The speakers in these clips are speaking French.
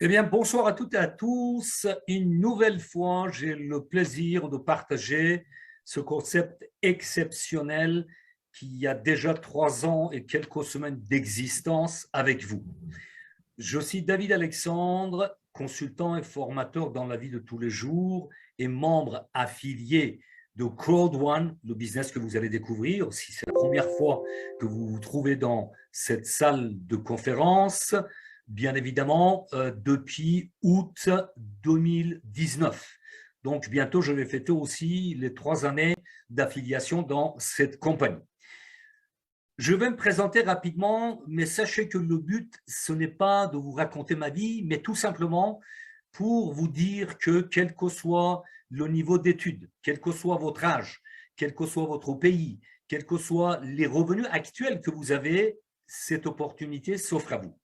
Eh bien, bonsoir à toutes et à tous. Une nouvelle fois, j'ai le plaisir de partager ce concept exceptionnel qui a déjà 3 ans et quelques semaines d'existence avec vous. Je suis David Alexandre, consultant et formateur dans la vie de tous les jours et membre affilié de Crowd One, le business que vous allez découvrir. Si c'est la première fois que vous vous trouvez dans cette salle de conférence, bien évidemment, depuis août 2019. Donc, bientôt, je vais fêter aussi les 3 années d'affiliation dans cette compagnie. Je vais me présenter rapidement, mais sachez que le but, ce n'est pas de vous raconter ma vie, mais tout simplement pour vous dire que quel que soit le niveau d'études, quel que soit votre âge, quel que soit votre pays, quels que soient les revenus actuels que vous avez, cette opportunité s'offre à vous.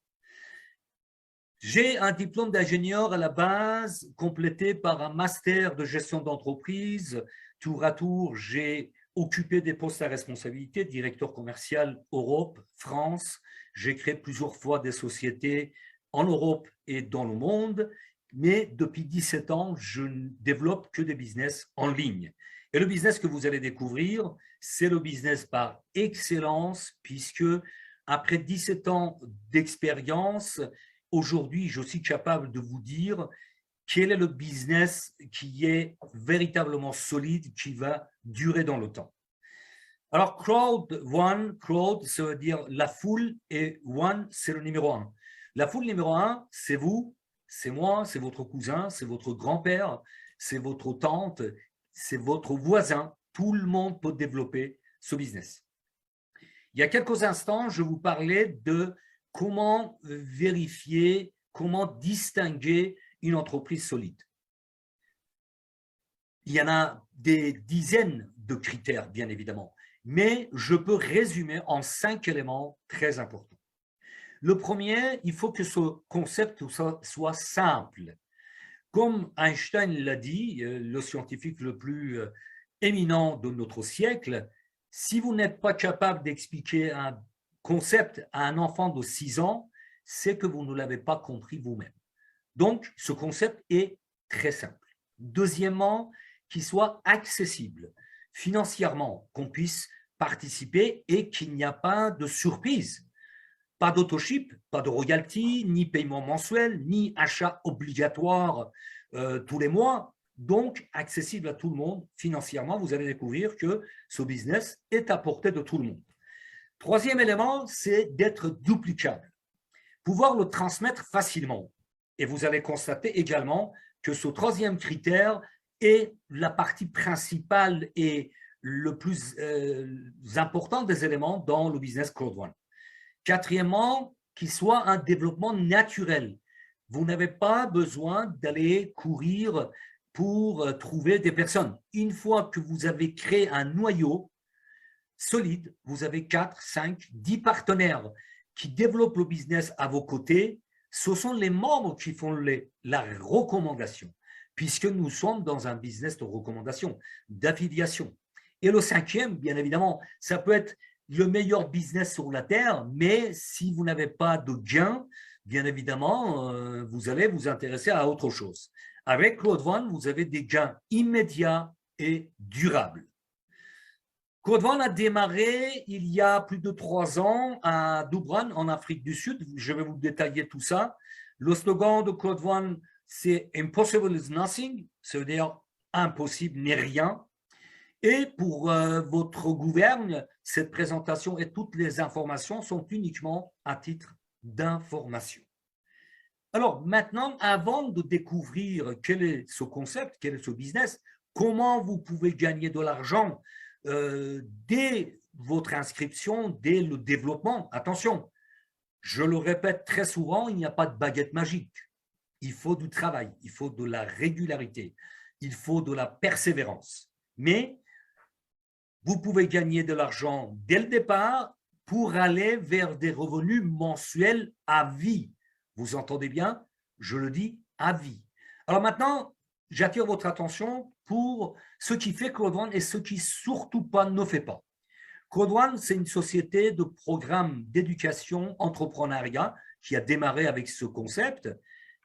J'ai un diplôme d'ingénieur à la base, complété par un master de gestion d'entreprise. Tour à tour, j'ai occupé des postes à responsabilité, directeur commercial Europe, France. J'ai créé plusieurs fois des sociétés en Europe et dans le monde, mais depuis 17 ans, je ne développe que des business en ligne. Et le business que vous allez découvrir, c'est le business par excellence, puisque après 17 ans d'expérience, aujourd'hui, je suis capable de vous dire quel est le business qui est véritablement solide, qui va durer dans le temps. Alors, Crowd One, Crowd, ça veut dire la foule, et One, c'est le numéro un. La foule numéro un, c'est vous, c'est moi, c'est votre cousin, c'est votre grand-père, c'est votre tante, c'est votre voisin. Tout le monde peut développer ce business. Il y a quelques instants, je vous parlais de comment vérifier, comment distinguer une entreprise solide. Il y en a des dizaines de critères, bien évidemment, mais je peux résumer en 5 éléments très importants. Le premier, il faut que ce concept soit simple. Comme Einstein l'a dit, le scientifique le plus éminent de notre siècle, si vous n'êtes pas capable d'expliquer un concept à un enfant de 6 ans, c'est que vous ne l'avez pas compris vous-même. Donc, ce concept est très simple. Deuxièmement, qu'il soit accessible financièrement, qu'on puisse participer et qu'il n'y a pas de surprise. Pas d'autoship, pas de royalty, ni paiement mensuel, ni achat obligatoire tous les mois. Donc, accessible à tout le monde financièrement, vous allez découvrir que ce business est à portée de tout le monde. Troisième élément, c'est d'être duplicable. Pouvoir le transmettre facilement. Et vous allez constater également que ce troisième critère est la partie principale et le plus important des éléments dans le business Crowd One. Quatrièmement, qu'il soit un développement naturel. Vous n'avez pas besoin d'aller courir pour trouver des personnes. Une fois que vous avez créé un noyau solide, vous avez 4, 5, 10 partenaires qui développent le business à vos côtés. Ce sont les membres qui font la recommandation, puisque nous sommes dans un business de recommandation, d'affiliation. Et le cinquième, bien évidemment, ça peut être le meilleur business sur la terre, mais si vous n'avez pas de gain, bien évidemment, vous allez vous intéresser à autre chose. Avec Crowd One, vous avez des gains immédiats et durables. Crowd One a démarré il y a plus de 3 ans à Doubrane, en Afrique du Sud. Je vais vous détailler tout ça. Le slogan de Crowd One, c'est « Impossible is nothing », ça veut dire « impossible n'est rien ». Et pour votre gouverne, cette présentation et toutes les informations sont uniquement à titre d'information. Alors maintenant, avant de découvrir quel est ce concept, quel est ce business, comment vous pouvez gagner de l'argent dès votre inscription, dès le développement, attention, je le répète très souvent, il n'y a pas de baguette magique. Il faut du travail, il faut de la régularité, il faut de la persévérance. Mais vous pouvez gagner de l'argent dès le départ pour aller vers des revenus mensuels à vie. Vous entendez bien? Je le dis, à vie. Alors maintenant, j'attire votre attention pour ce qui fait Crowd One et ce qui surtout pas ne fait pas. Crowd One, c'est une société de programme d'éducation entrepreneuriat qui a démarré avec ce concept,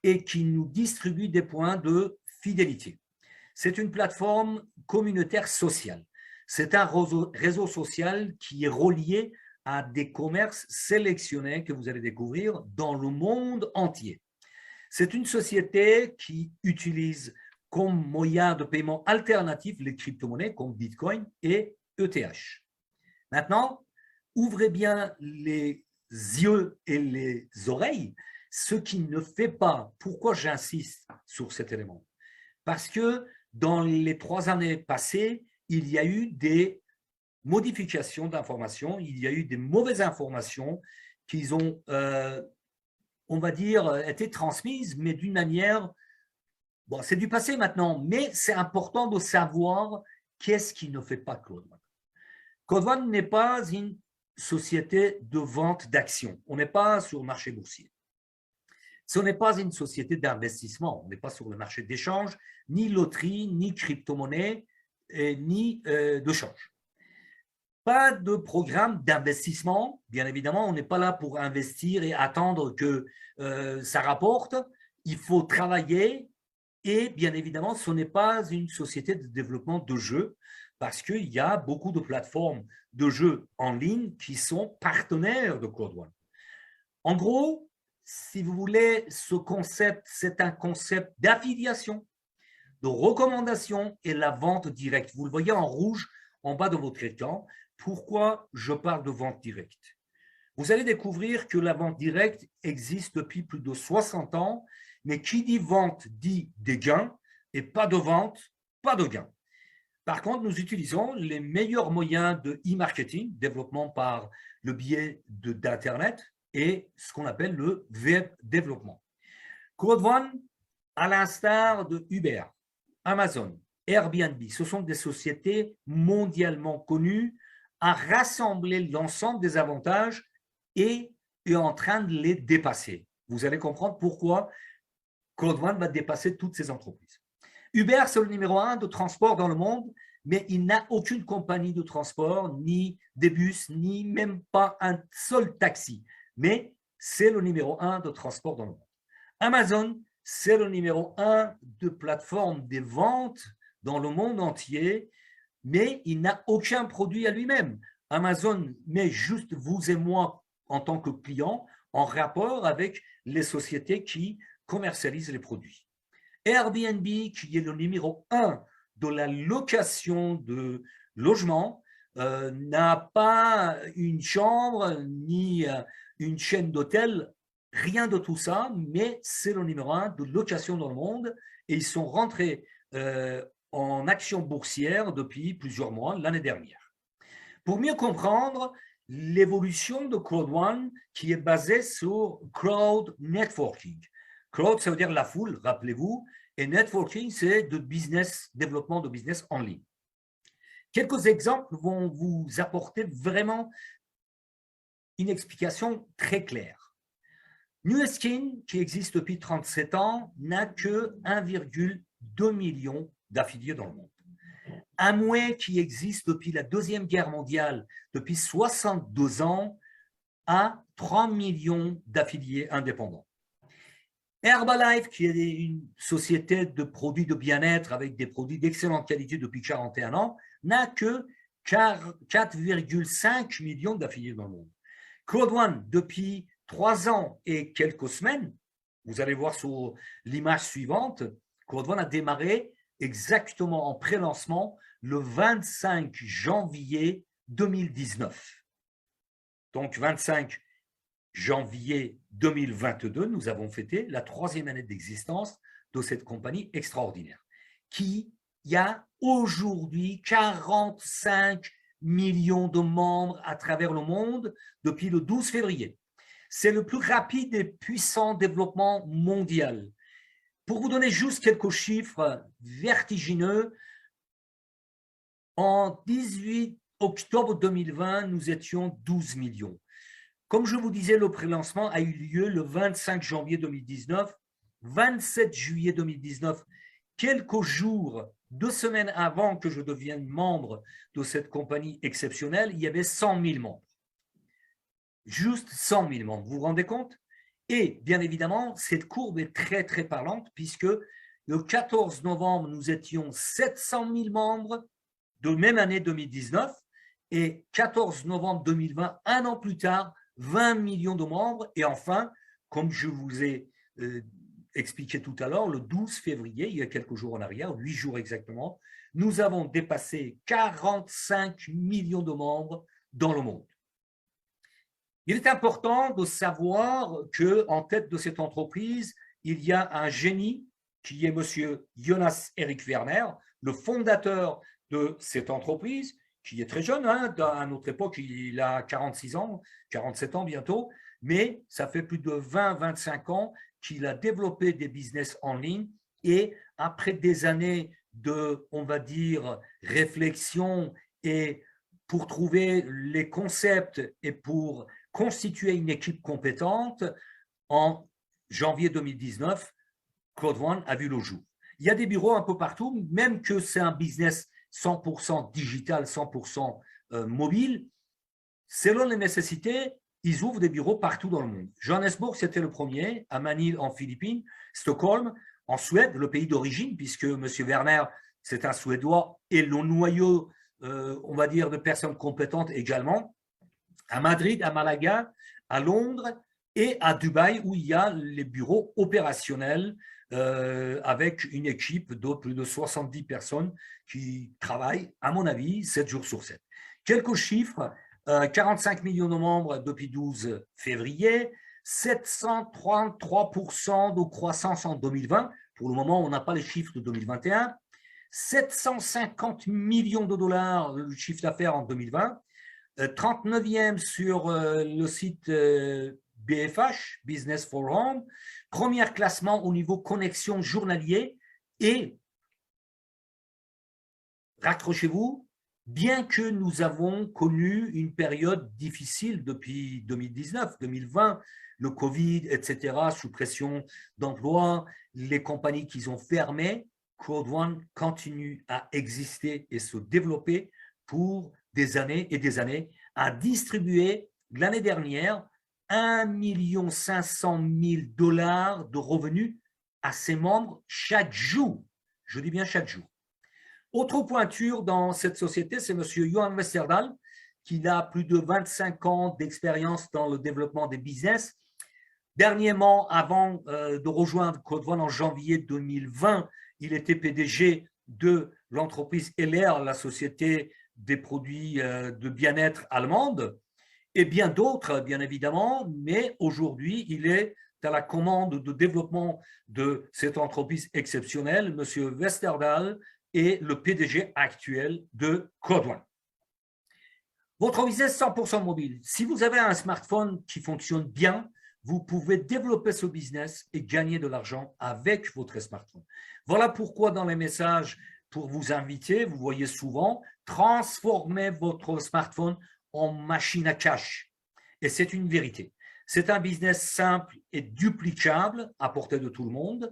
et qui nous distribue des points de fidélité. C'est une plateforme communautaire sociale. C'est un réseau social qui est relié à des commerces sélectionnés que vous allez découvrir dans le monde entier. C'est une société qui utilise comme moyen de paiement alternatif les crypto-monnaies comme Bitcoin et ETH. Maintenant, ouvrez bien les yeux et les oreilles, ce qui ne fait pas. Pourquoi j'insiste sur cet élément? Parce que dans les 3 années passées, il y a eu des modifications d'informations, il y a eu des mauvaises informations qui ont, on va dire, été transmises, mais d'une manière, bon, c'est du passé maintenant, mais c'est important de savoir qu'est-ce qui ne fait pas Claude One. Claude One n'est pas une société de vente d'actions, on n'est pas sur le marché boursier. Ce n'est pas une société d'investissement, on n'est pas sur le marché d'échange, ni loterie, ni crypto-monnaie, ni de change. Pas de programme d'investissement, bien évidemment, on n'est pas là pour investir et attendre que ça rapporte. Il faut travailler et bien évidemment, ce n'est pas une société de développement de jeux parce qu'il y a beaucoup de plateformes de jeux en ligne qui sont partenaires de Claude One. En gros, si vous voulez, ce concept, c'est un concept d'affiliation, de recommandation et la vente directe. Vous le voyez en rouge en bas de votre écran. Pourquoi je parle de vente directe? Vous allez découvrir que la vente directe existe depuis plus de 60 ans, mais qui dit vente dit des gains et pas de vente, pas de gains. Par contre, nous utilisons les meilleurs moyens de e-marketing, développement par le biais d'Internet et ce qu'on appelle le web développement. Claude One, à l'instar de Uber, Amazon, Airbnb, ce sont des sociétés mondialement connues à rassembler l'ensemble des avantages et est en train de les dépasser. Vous allez comprendre pourquoi Claude One va dépasser toutes ces entreprises. Uber, c'est le numéro 1 de transport dans le monde, mais il n'a aucune compagnie de transport, ni des bus, ni même pas un seul taxi. Mais c'est le numéro 1 de transport dans le monde. Amazon, c'est le numéro 1 de plateforme des ventes dans le monde entier, mais il n'a aucun produit à lui-même. Amazon met juste vous et moi en tant que clients en rapport avec les sociétés qui commercialisent les produits. Airbnb, qui est le numéro 1 de la location de logements, n'a pas une chambre ni une chaîne d'hôtels, rien de tout ça, mais c'est le numéro 1 de location dans le monde et ils sont rentrés en action boursière depuis plusieurs mois l'année dernière. Pour mieux comprendre l'évolution de Claude One qui est basée sur crowd networking. Crowd, ça veut dire la foule, rappelez-vous, et networking, c'est de business, développement de business en ligne. Quelques exemples vont vous apporter vraiment une explication très claire. Nu Skin, qui existe depuis 37 ans, n'a que 1,2 million d'affiliés dans le monde. Amway, qui existe depuis la Deuxième Guerre mondiale, depuis 62 ans, a 3 millions d'affiliés indépendants. Herbalife, qui est une société de produits de bien-être avec des produits d'excellente qualité depuis 41 ans, n'a que 4,5 millions d'affiliés dans le monde. Claude One, depuis 3 ans et quelques semaines, vous allez voir sur l'image suivante, Claude One a démarré exactement en pré-lancement le 25 janvier 2019. Donc 25 janvier 2022, nous avons fêté la 3e année d'existence de cette compagnie extraordinaire qui a aujourd'hui 45 millions de membres à travers le monde depuis le 12 février. C'est le plus rapide et puissant développement mondial. Pour vous donner juste quelques chiffres vertigineux, en 18 octobre 2020, nous étions 12 millions. Comme je vous disais, le pré-lancement a eu lieu le 25 janvier 2019, 27 juillet 2019, quelques jours, 2 semaines avant que je devienne membre de cette compagnie exceptionnelle, il y avait 100 000 membres. Juste 100 000 membres, vous vous rendez compte? Et bien évidemment, cette courbe est très, très parlante puisque le 14 novembre, nous étions 700 000 membres de même année 2019 et 14 novembre 2020, un an plus tard, 20 millions de membres. Et enfin, comme je vous ai expliqué tout à l'heure, le 12 février, il y a quelques jours en arrière, 8 jours exactement, nous avons dépassé 45 millions de membres dans le monde. Il est important de savoir qu'en tête de cette entreprise, il y a un génie qui est M. Jonas Erik Werner, le fondateur de cette entreprise, qui est très jeune, hein, à notre époque, il a 46 ans, 47 ans bientôt, mais ça fait plus de 20-25 ans qu'il a développé des business en ligne et après des années de, on va dire, réflexion et pour trouver les concepts et pour constituer une équipe compétente, en janvier 2019, Code One a vu le jour. Il y a des bureaux un peu partout, même que c'est un business 100% digital, 100% mobile. Selon les nécessités, ils ouvrent des bureaux partout dans le monde. Johannesburg, c'était le premier, à Manille en Philippines, Stockholm, en Suède, le pays d'origine, puisque M. Werner, c'est un Suédois, et le noyau, on va dire, de personnes compétentes également, à Madrid, à Malaga, à Londres et à Dubaï, où il y a les bureaux opérationnels avec une équipe de plus de 70 personnes qui travaillent, à mon avis, 7 jours sur 7. Quelques chiffres, 45 millions de membres depuis 12 février, 733% de croissance en 2020. Pour le moment, on n'a pas les chiffres de 2021. 750 millions de dollars le chiffre d'affaires en 2020. 39e sur le site BFH, Business for Home, premier classement au niveau connexion journalier et, raccrochez-vous, bien que nous avons connu une période difficile depuis 2019, 2020, le Covid, etc., sous pression d'emploi, les compagnies qui ont fermé, Code One continue à exister et se développer pour des années et des années, a distribué l'année dernière 1 500 000 $ de revenus à ses membres chaque jour. Je dis bien chaque jour. Autre pointure dans cette société, c'est M. Johan Westerdahl, qui a plus de 25 ans d'expérience dans le développement des business. Dernièrement, avant de rejoindre Code One en janvier 2020, il était PDG de l'entreprise LR, la société des produits de bien-être allemande, et bien d'autres, bien évidemment, mais aujourd'hui, il est à la commande de développement de cette entreprise exceptionnelle, M. Westerdahl, est le PDG actuel de Code One. Votre business 100% mobile. Si vous avez un smartphone qui fonctionne bien, vous pouvez développer ce business et gagner de l'argent avec votre smartphone. Voilà pourquoi dans les messages, pour vous inviter, vous voyez souvent, transformez votre smartphone en machine à cash. Et c'est une vérité. C'est un business simple et duplicable à portée de tout le monde.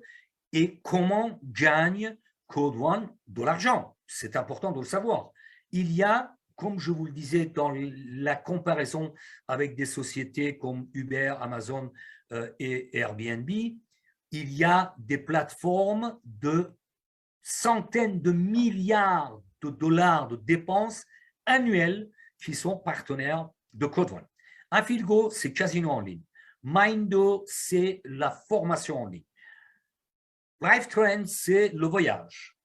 Et comment gagne Code One de l'argent? C'est important de le savoir. Il y a, comme je vous le disais, dans la comparaison avec des sociétés comme Uber, Amazon et Airbnb, il y a des plateformes de centaines de milliards de dollars de dépenses annuelles qui sont partenaires de Code One. Infilgo, c'est casino en ligne. Mindo, c'est la formation en ligne. LiveTrend, c'est le voyage.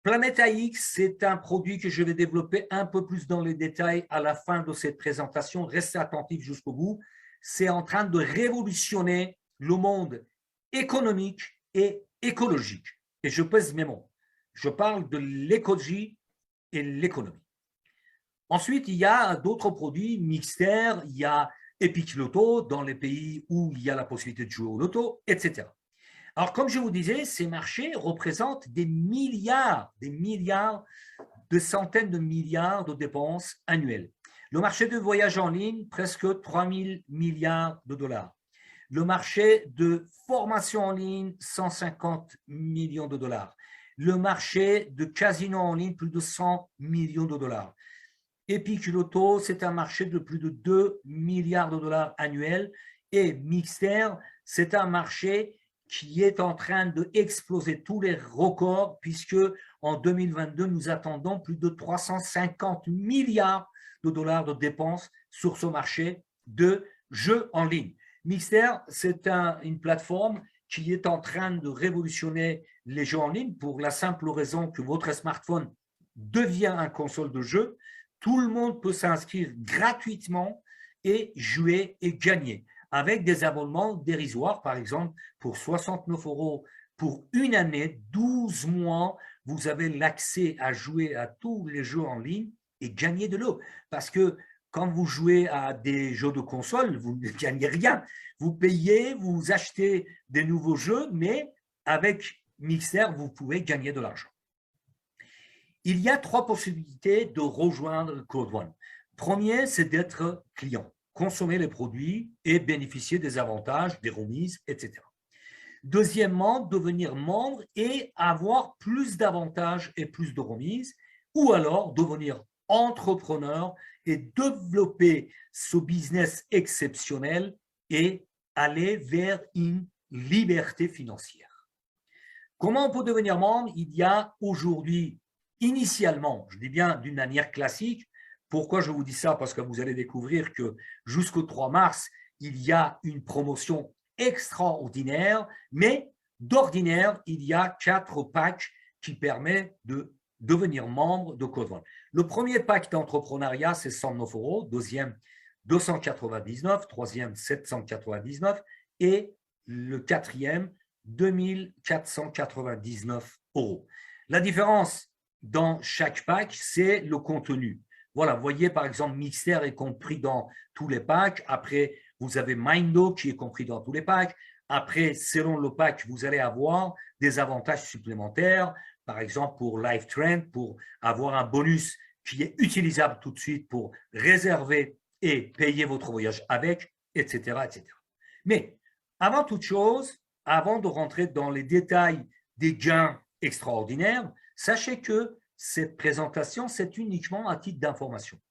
Planète AX, c'est un produit que je vais développer un peu plus dans les détails à la fin de cette présentation. Restez attentifs jusqu'au bout. C'est en train de révolutionner le monde économique et écologique. Et je pèse mes mots. Je parle de l'écologie et l'économie. Ensuite, il y a d'autres produits, Mixter, il y a Epic Loto dans les pays où il y a la possibilité de jouer au loto, etc. Alors, comme je vous disais, ces marchés représentent des milliards, de centaines de milliards de dépenses annuelles. Le marché de voyage en ligne, presque 3 000 milliards de dollars. Le marché de formation en ligne, 150 millions de dollars. Le marché de casino en ligne, plus de 100 millions de dollars. Epic Loto, c'est un marché de plus de 2 milliards de dollars annuels Et Mixter, c'est un marché qui est en train d'exploser tous les records, puisque en 2022, nous attendons plus de 350 milliards de dollars de dépenses sur ce marché de jeux en ligne. Mixter, c'est une plateforme qui est en train de révolutionner les jeux en ligne pour la simple raison que votre smartphone devient un console de jeu. Tout le monde peut s'inscrire gratuitement et jouer et gagner avec des abonnements dérisoires, par exemple, pour 69 € pour une année, 12 mois, vous avez l'accès à jouer à tous les jeux en ligne et gagner de l'eau. Parce que quand vous jouez à des jeux de console, vous ne gagnez rien. Vous payez, vous achetez des nouveaux jeux, mais avec Mixer, vous pouvez gagner de l'argent. Il y a 3 possibilités de rejoindre Code One. Premier, c'est d'être client, consommer les produits et bénéficier des avantages, des remises, etc. Deuxièmement, devenir membre et avoir plus d'avantages et plus de remises, ou alors devenir entrepreneur et développer ce business exceptionnel et aller vers une liberté financière. Comment on peut devenir membre? Il y a aujourd'hui, initialement, je dis bien d'une manière classique. Pourquoi je vous dis ça? Parce que vous allez découvrir que jusqu'au 3 mars, il y a une promotion extraordinaire, mais d'ordinaire, il y a 4 packs qui permettent de devenir membre de Code One. Le premier pack d'entrepreneuriat, c'est 109 €, deuxième 299, troisième 799 et le quatrième 2499 €. La différence dans chaque pack, c'est le contenu. Voilà, vous voyez par exemple Mixer est compris dans tous les packs. Après, vous avez Mindo qui est compris dans tous les packs. Après, selon le pack, vous allez avoir des avantages supplémentaires. Par exemple, pour Live Trend, pour avoir un bonus qui est utilisable tout de suite pour réserver et payer votre voyage avec, etc., etc. Mais avant toute chose, avant de rentrer dans les détails des gains extraordinaires, sachez que cette présentation, c'est uniquement à titre d'information.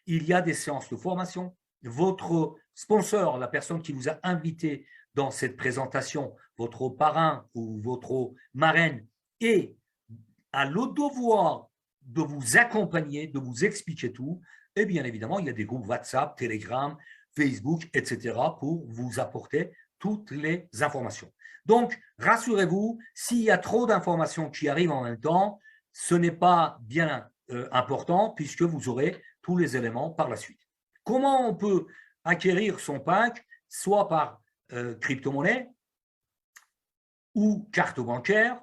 Il y a des séances de formation. Votre sponsor, la personne qui vous a invité dans cette présentation, votre parrain ou votre marraine, a le devoir de vous accompagner, de vous expliquer tout. Et bien évidemment, il y a des groupes WhatsApp, Telegram, Facebook, etc. pour vous apporter toutes les informations. Donc, rassurez-vous, s'il y a trop d'informations qui arrivent en même temps, ce n'est pas bien important puisque vous aurez tous les éléments par la suite. Comment on peut acquérir son pack, soit par crypto-monnaie ou carte bancaire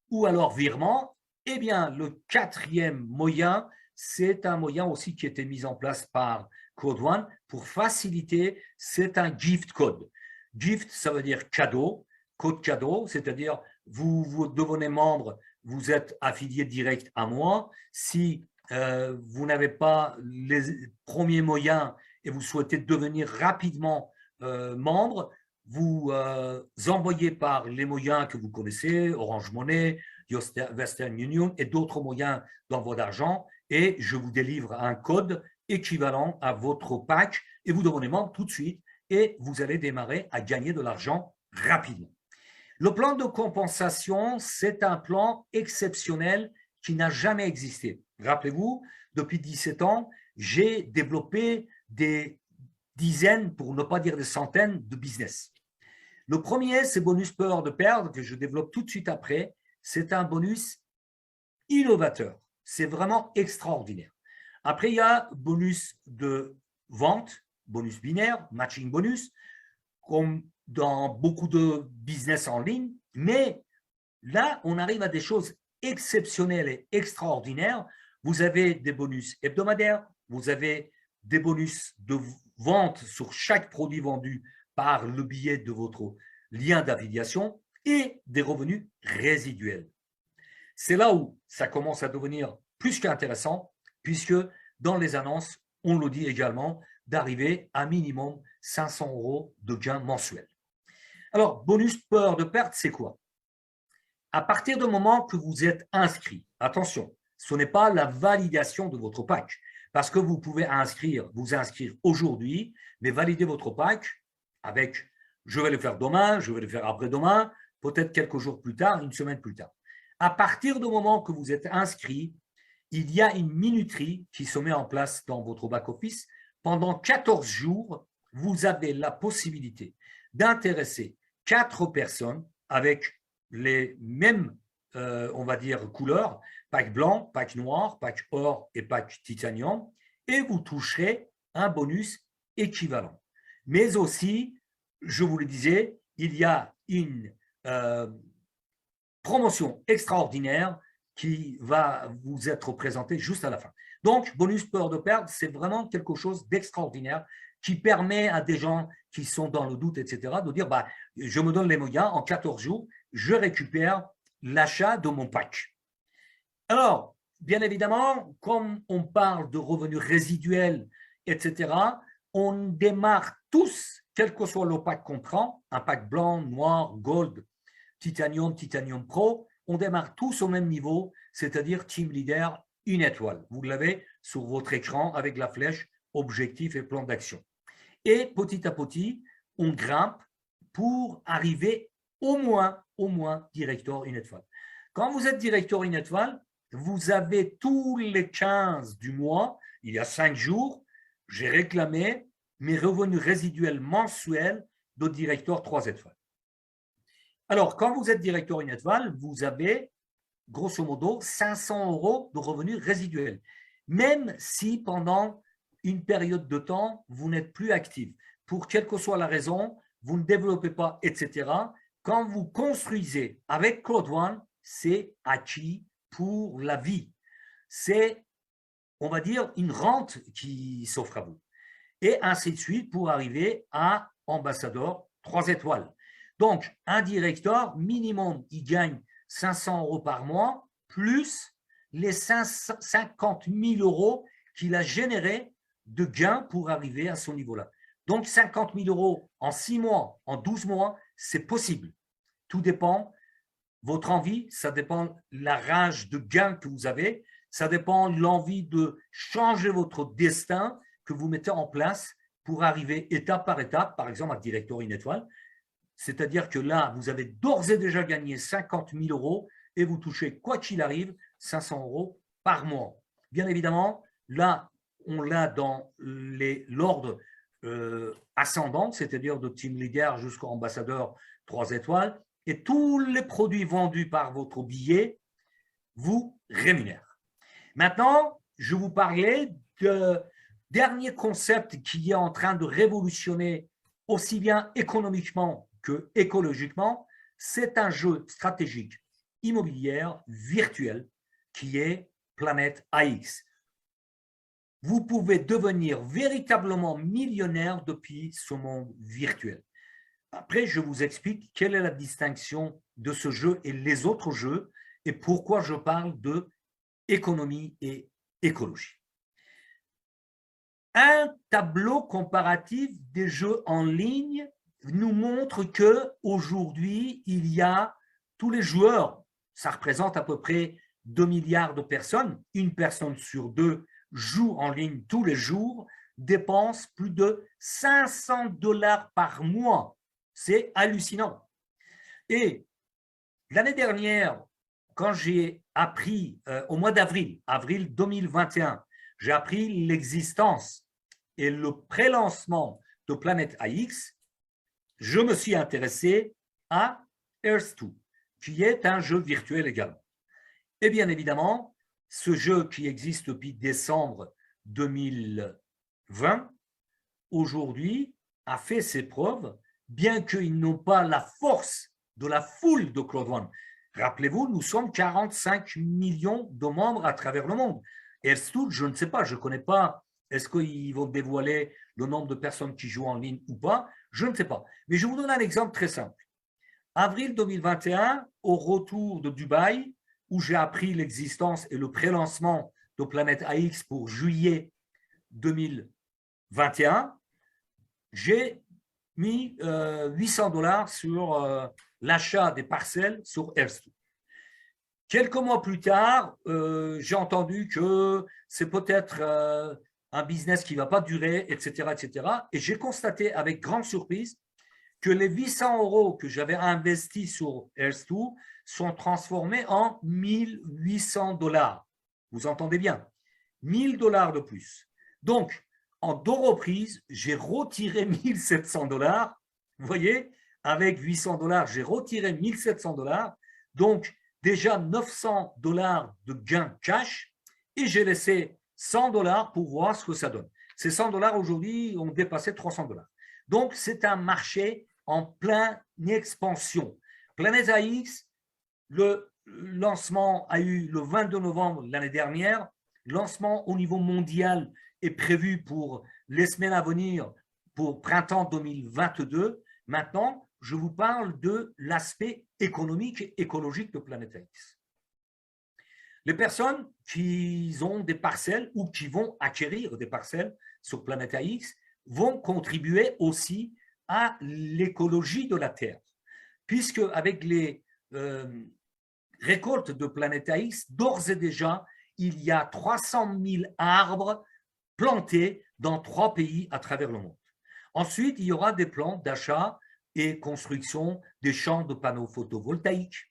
ou alors virement? Eh bien, le quatrième moyen, c'est un moyen aussi qui a été mis en place par Code One pour faciliter, c'est un gift code. Gift, ça veut dire cadeau, code cadeau, c'est-à-dire vous devenez membre, vous êtes affilié direct à moi. Si vous n'avez pas les premiers moyens et vous souhaitez devenir rapidement membre, vous envoyez par les moyens que vous connaissez, Orange Money, Western Union et d'autres moyens d'envoi d'argent et je vous délivre un code équivalent à votre pack et vous devenez membre tout de suite et vous allez démarrer à gagner de l'argent rapidement. Le plan de compensation, c'est un plan exceptionnel qui n'a jamais existé. Rappelez-vous, depuis 17 ans, j'ai développé des dizaines, pour ne pas dire des centaines, de business. Le premier, c'est bonus peur de perdre, que je développe tout de suite après. C'est un bonus innovateur. C'est vraiment extraordinaire. Après, il y a bonus de vente, bonus binaire, matching bonus, comme dans beaucoup de business en ligne. Mais là, on arrive à des choses exceptionnelles et extraordinaires. Vous avez des bonus hebdomadaires, vous avez des bonus de vente sur chaque produit vendu par le biais de votre lien d'affiliation et des revenus résiduels. C'est là où ça commence à devenir plus qu'intéressant, puisque dans les annonces, on le dit également, d'arriver à minimum 500 € de gains mensuels. Alors, bonus peur de perte, c'est quoi? À partir du moment que vous êtes inscrit, attention, ce n'est pas la validation de votre pack, parce que vous pouvez vous inscrire aujourd'hui, mais valider votre pack avec, je vais le faire demain, je vais le faire après-demain, peut-être quelques jours plus tard, une semaine plus tard. À partir du moment que vous êtes inscrit, il y a une minuterie qui se met en place dans votre back-office. Pendant 14 jours, vous avez la possibilité d'intéresser 4 personnes avec les mêmes, on va dire, couleurs, pack blanc, pack noir, pack or et pack titanium, et vous toucherez un bonus équivalent. Mais aussi, je vous le disais, il y a une promotion extraordinaire qui va vous être présentée juste à la fin. Donc, bonus peur de perdre, c'est vraiment quelque chose d'extraordinaire qui permet à des gens qui sont dans le doute, etc., de dire, bah, je me donne les moyens, en 14 jours, je récupère l'achat de mon pack. Alors, bien évidemment, comme on parle de revenus résiduels, etc., on démarre tous, quel que soit le pack qu'on prend, un pack blanc, noir, gold, titanium, titanium pro, on démarre tous au même niveau, c'est-à-dire team leader, une étoile. Vous l'avez sur votre écran avec la flèche, objectif et plan d'action. Et petit à petit, on grimpe pour arriver au moins directeur une étoile. Quand vous êtes directeur une étoile, vous avez tous les 15 du mois, il y a 5 jours, j'ai réclamé mes revenus résiduels mensuels de directeur 3 étoiles. Alors, quand vous êtes directeur une étoile, vous avez grosso modo 500 € de revenus résiduels, même si pendant une période de temps, vous n'êtes plus actif. Pour quelle que soit la raison, vous ne développez pas, etc. Quand vous construisez avec Cloud One, c'est acquis pour la vie. C'est, on va dire, une rente qui s'offre à vous. Et ainsi de suite pour arriver à ambassadeur 3 étoiles. Donc, un directeur, minimum, il gagne 500 € par mois, plus les 50 000 € qu'il a générés de gains pour arriver à ce niveau-là. Donc, 50 000 € en 6 mois, en 12 mois, c'est possible. Tout dépend, votre envie, ça dépend la rage de gains que vous avez, ça dépend l'envie de changer votre destin que vous mettez en place pour arriver étape par étape, par exemple à directeur une étoile. C'est-à-dire que là, vous avez d'ores et déjà gagné 50 000 € et vous touchez, quoi qu'il arrive, 500 € par mois. Bien évidemment, là, on l'a dans l'ordre ascendant, c'est-à-dire de team leader jusqu'à ambassadeur 3 étoiles, et tous les produits vendus par votre billet vous rémunèrent. Maintenant, je vous parlais de dernier concept qui est en train de révolutionner aussi bien économiquement que écologiquement, c'est un jeu stratégique immobilier virtuel qui est Planète AX. Vous pouvez devenir véritablement millionnaire depuis ce monde virtuel. Après, je vous explique quelle est la distinction de ce jeu et les autres jeux et pourquoi je parle de économie et écologie. Un tableau comparatif des jeux en ligne nous montre qu'aujourd'hui, il y a tous les joueurs, ça représente à peu près 2 milliards de personnes, une personne sur 2 joue en ligne tous les jours, dépense plus de 500 $ par mois. C'est hallucinant. Et l'année dernière, quand j'ai appris, au mois d'avril, avril 2021, j'ai appris l'existence et le pré-lancement de Planète AX, je me suis intéressé à Earth-2, qui est un jeu virtuel également. Et bien évidemment, ce jeu qui existe depuis décembre 2020, aujourd'hui, a fait ses preuves, bien qu'ils n'ont pas la force de la foule de Cloud One. Rappelez-vous, nous sommes 45 millions de membres à travers le monde. Earth-2, je ne sais pas, je ne connais pas. Est-ce qu'ils vont dévoiler le nombre de personnes qui jouent en ligne ou pas? Je ne sais pas. Mais je vous donne un exemple très simple. Avril 2021, au retour de Dubaï, où j'ai appris l'existence et le pré-lancement de Planète AX pour juillet 2021, j'ai mis 800 $ sur l'achat des parcelles sur Earth-2. Quelques mois plus tard, j'ai entendu que c'est peut-être un business qui ne va pas durer, etc., etc. Et j'ai constaté avec grande surprise que les 800 € que j'avais investis sur Earth2 sont transformés en 1800 $. Vous entendez bien? 1000 $ de plus. Donc, en 2 reprises, j'ai retiré 1700 $. Vous voyez, avec 800 $, j'ai retiré 1700 $. Donc, déjà 900 $ de gain cash et j'ai laissé 100 $ pour voir ce que ça donne. Ces 100 $ aujourd'hui ont dépassé 300 $. Donc, c'est un marché en pleine expansion. Planète AX, le lancement a eu le 22 novembre l'année dernière. Lancement au niveau mondial est prévu pour les semaines à venir, pour printemps 2022. Maintenant, je vous parle de l'aspect économique et écologique de Planète AX. Les personnes qui ont des parcelles ou qui vont acquérir des parcelles sur Planète AX vont contribuer aussi à l'écologie de la Terre, puisque avec les récoltes de Planète AX, d'ores et déjà, il y a 300 000 arbres plantés dans 3 pays à travers le monde. Ensuite, il y aura des plans d'achat et construction des champs de panneaux photovoltaïques,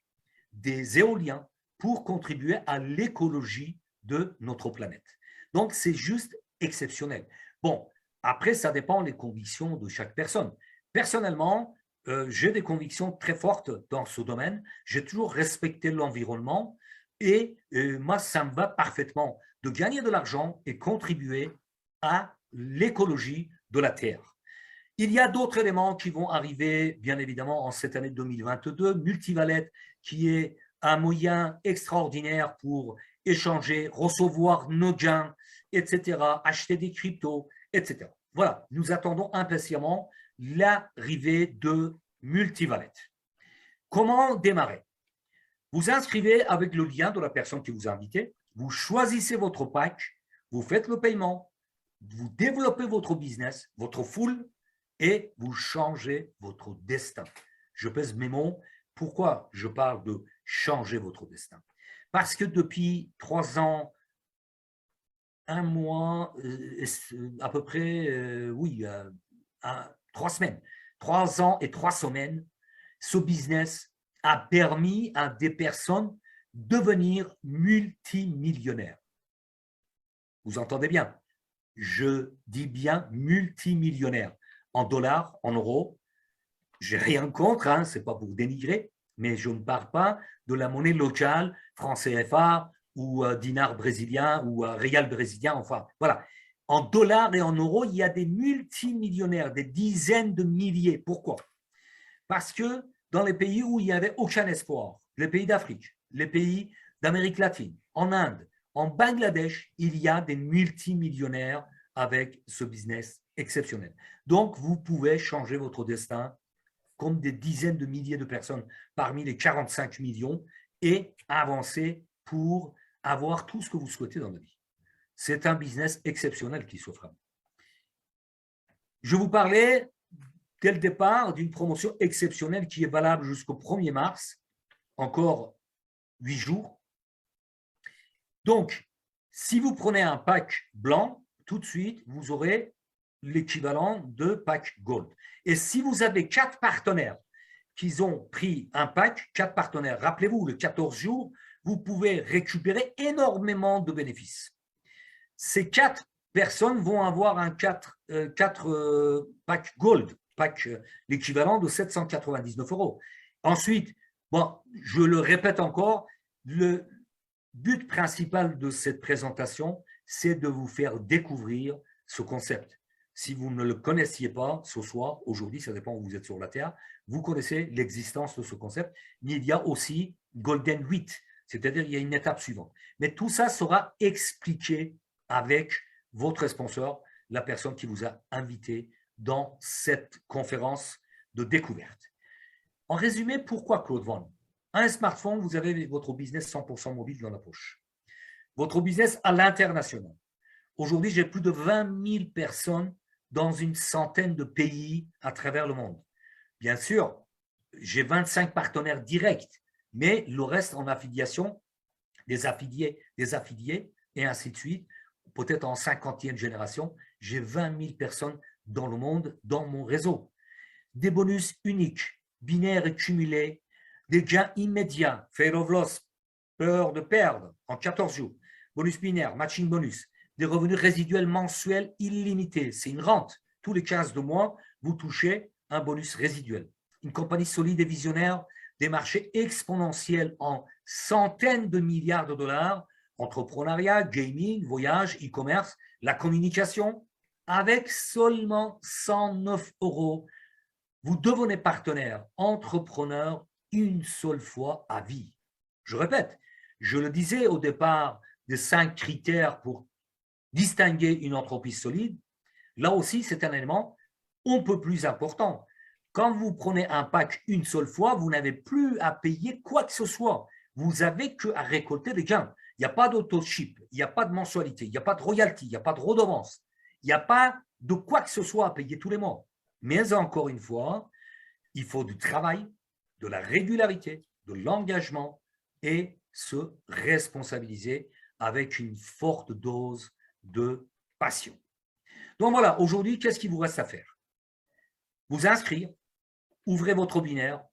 des éoliens, pour contribuer à l'écologie de notre planète. Donc, c'est juste exceptionnel. Bon, après, ça dépend des convictions de chaque personne. Personnellement, j'ai des convictions très fortes dans ce domaine. J'ai toujours respecté l'environnement et moi, ça me va parfaitement de gagner de l'argent et contribuer à l'écologie de la Terre. Il y a d'autres éléments qui vont arriver, bien évidemment, en cette année 2022. Multivalette, qui est un moyen extraordinaire pour échanger, recevoir nos gains, etc., acheter des cryptos, etc. Voilà, nous attendons impatiemment l'arrivée de Multivalette. Comment démarrer? Vous inscrivez avec le lien de la personne qui vous a invité, vous choisissez votre pack, vous faites le paiement, vous développez votre business, votre full, et vous changez votre destin. Je pèse mes mots. Pourquoi je parle de changer votre destin? Parce que depuis 3 ans, 1 mois, à peu près, 3 semaines, 3 ans et 3 semaines, ce business a permis à des personnes de devenir multimillionnaires. Vous entendez bien? Je dis bien multimillionnaires. En dollars, en euros, j'ai rien contre, hein, ce n'est pas pour dénigrer, mais je ne parle pas de la monnaie locale, franc CFA ou dinar brésilien ou réal brésilien, enfin, voilà. En dollars et en euros, il y a des multimillionnaires, des dizaines de milliers. Pourquoi? Parce que dans les pays où il n'y avait aucun espoir, les pays d'Afrique, les pays d'Amérique latine, en Inde, en Bangladesh, il y a des multimillionnaires avec ce business exceptionnel. Donc, vous pouvez changer votre destin comme des dizaines de milliers de personnes parmi les 45 millions et avancer pour avoir tout ce que vous souhaitez dans la vie. C'est un business exceptionnel qui s'offre à vous. Je vous parlais dès le départ d'une promotion exceptionnelle qui est valable jusqu'au 1er mars, encore 8 jours. Donc, si vous prenez un pack blanc, tout de suite, vous aurez l'équivalent de pack gold. Et si vous avez 4 partenaires qui ont pris un pack, 4 partenaires, rappelez-vous, le 14 jours, vous pouvez récupérer énormément de bénéfices. Ces 4 personnes vont avoir un 4 pack gold, pack l'équivalent de 799 €. Ensuite, bon, je le répète encore, le but principal de cette présentation, c'est de vous faire découvrir ce concept. Si vous ne le connaissiez pas ce soir, aujourd'hui, ça dépend où vous êtes sur la Terre, vous connaissez l'existence de ce concept, mais il y a aussi Golden 8, c'est-à-dire il y a une étape suivante. Mais tout ça sera expliqué avec votre sponsor, la personne qui vous a invité dans cette conférence de découverte. En résumé, pourquoi Claude Van? Un smartphone, vous avez votre business 100% mobile dans la poche. Votre business à l'international. Aujourd'hui, j'ai plus de 20 000 personnes dans une centaine de pays à travers le monde. Bien sûr, j'ai 25 partenaires directs, mais le reste en affiliation, des affiliés et ainsi de suite. Peut-être en 50e génération, j'ai 20 000 personnes dans le monde, dans mon réseau. des bonus uniques, binaires et cumulés, des gains immédiats, fear of loss, peur de perdre en 14 jours, bonus binaire, matching bonus, des revenus résiduels mensuels illimités, c'est une rente. Tous les 15 de mois, vous touchez un bonus résiduel. Une compagnie solide et visionnaire, des marchés exponentiels en centaines de milliards de dollars, entrepreneuriat, gaming, voyage, e-commerce, la communication, avec seulement 109 €, vous devenez partenaire, entrepreneur une seule fois à vie. Je répète, je le disais au départ des 5 critères pour distinguer une entreprise solide. Là aussi, c'est un élément un peu plus important. Quand vous prenez un pack une seule fois, vous n'avez plus à payer quoi que ce soit. Vous n'avez qu'à récolter des gains. Il n'y a pas d'auto-ship, il n'y a pas de mensualité, il n'y a pas de royalty, il n'y a pas de redevance, il n'y a pas de quoi que ce soit à payer tous les mois. Mais encore une fois, il faut du travail, de la régularité, de l'engagement et se responsabiliser avec une forte dose de passion. Donc voilà, aujourd'hui, qu'est-ce qu'il vous reste à faire? Vous inscrire, ouvrez votre binaire,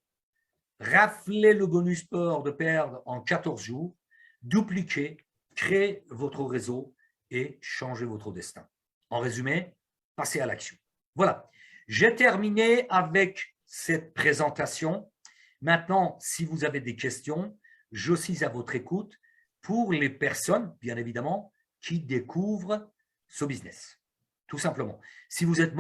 raflez le bonus peur de perdre en 14 jours, dupliquez, créez votre réseau et changez votre destin. En résumé, passez à l'action. Voilà, j'ai terminé avec cette présentation. Maintenant, si vous avez des questions, je suis à votre écoute pour les personnes, bien évidemment, qui découvrent ce business. Tout simplement. Si vous êtes